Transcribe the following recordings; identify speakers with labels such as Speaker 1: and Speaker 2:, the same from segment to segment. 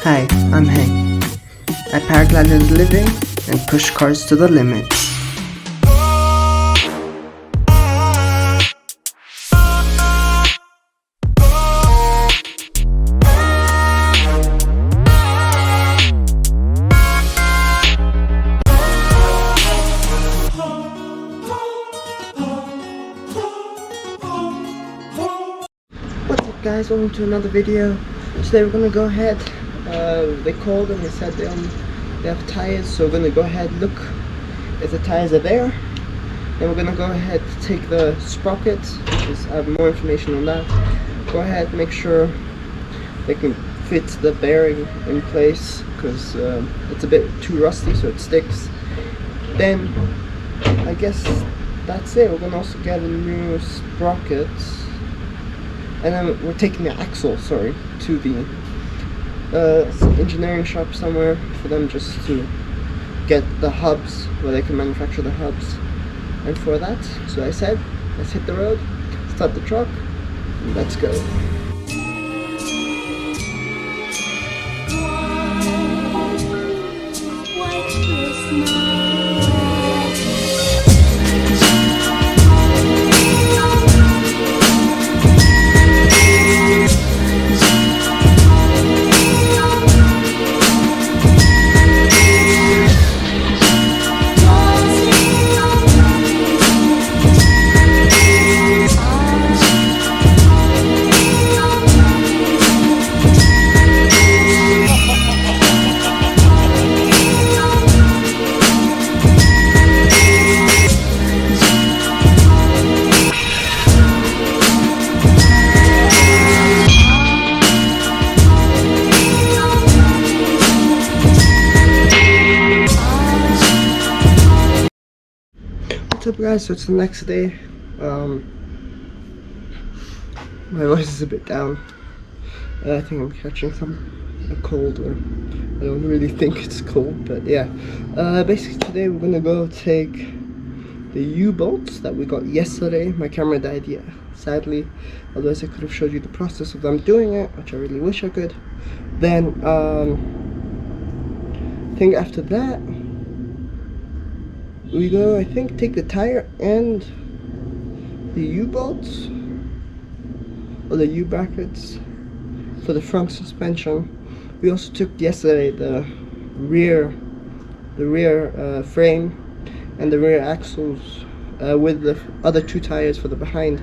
Speaker 1: Hi, I'm Hank. I paraglide as a living and push cars to the limit. What's up guys, welcome to another video. Today we're gonna go ahead, they called and they said they have tires, so we're gonna go ahead look if the tires are there. Then we're gonna go ahead take the sprocket, which is, I have more information on that. Go ahead, make sure they can fit the bearing in place, because it's a bit too rusty so it sticks. Then I guess that's it. We're gonna also get a new sprocket. And then we're taking the axle, to the engineering shop somewhere for them just to get the hubs, where they can manufacture the hubs. And for that, so I said, let's hit the road, start the truck, and let's go. What's up guys, so it's the next day. My voice is a bit down. I think I'm catching a cold, or I don't really think it's cold, but yeah. Basically today we're gonna go take the U-bolts that we got yesterday. My camera died, yeah, sadly. Otherwise I could have showed you the process of them doing it, which I really wish I could. Then I think after that we go, I think, take the tire and the U-bolts or the U-brackets for the front suspension. We also took yesterday the rear frame and the rear axles with the other two tires for the behind,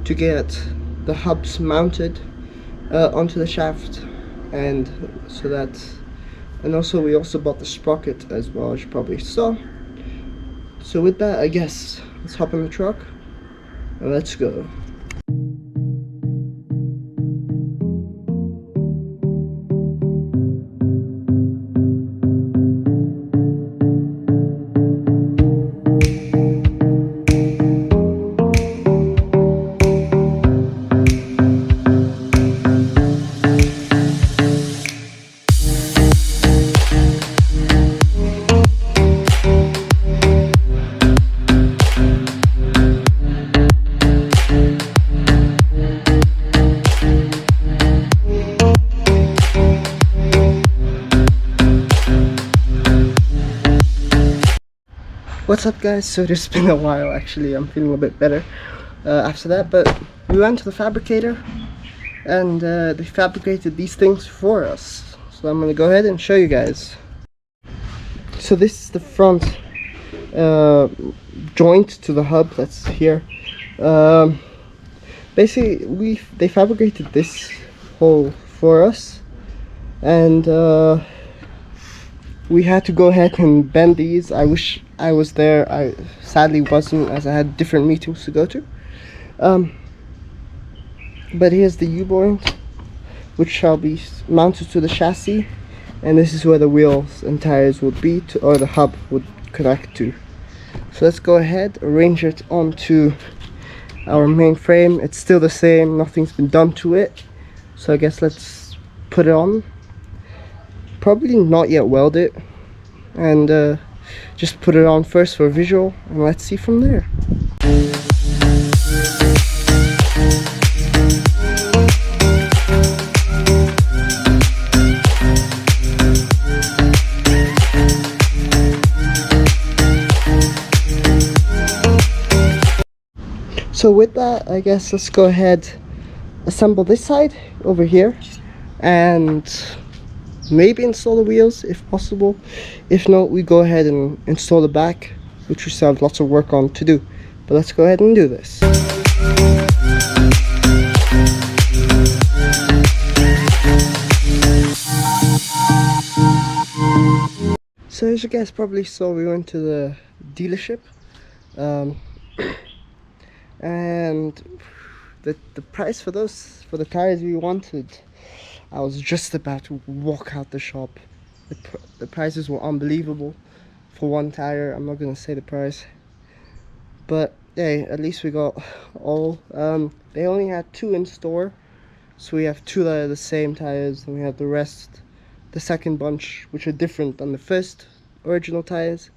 Speaker 1: to get the hubs mounted onto the shaft, and so that, and also we also bought the sprocket as well, as you probably saw. So with that, I guess, let's hop in the truck and let's go. What's up guys, so it's been a while actually. I'm feeling a bit better after that, but we went to the fabricator and they fabricated these things for us, so I'm gonna go ahead and show you guys. So this is the front joint to the hub that's here. Basically they fabricated this hole for us, and we had to go ahead and bend these. I wish I was there. I sadly wasn't, as I had different meetings to go to. But here's the U-joint, which shall be mounted to the chassis, and this is where the wheels and tires would be, or the hub would connect to. So let's go ahead, arrange it onto our main frame. It's still the same, nothing's been done to it. So I guess let's put it on. Probably not yet weld it, and just put it on first for visual, and let's see from there. So with that, I guess let's go ahead, assemble this side over here, and maybe install the wheels if possible. If not, we go ahead and install the back, which we still have lots of work on to do. But let's go ahead and do this. So as you guys probably saw, we went to the dealership, and the price for the tires we wanted, I was just about to walk out the shop. The prices were unbelievable for one tire. I'm not gonna say the price, but hey, at least we got all. They only had 2 in store, so we have 2 that are the same tires, and we have the rest, the second bunch, which are different than the first original tires.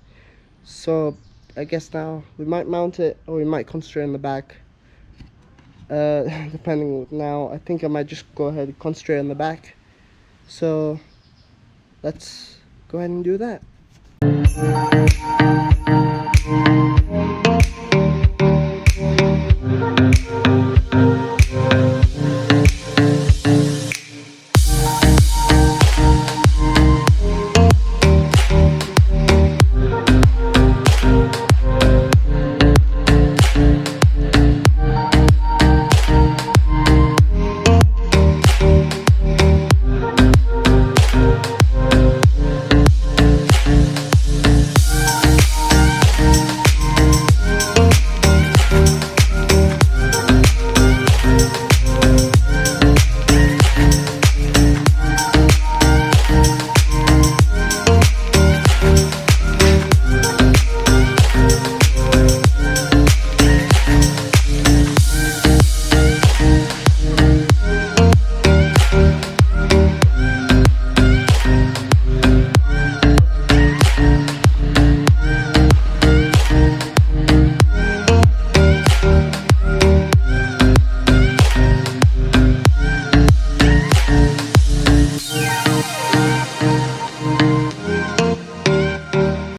Speaker 1: So I guess now we might mount it, or we might concentrate on the back, depending. Now I think I might just go ahead and concentrate on the back, so let's go ahead and do that.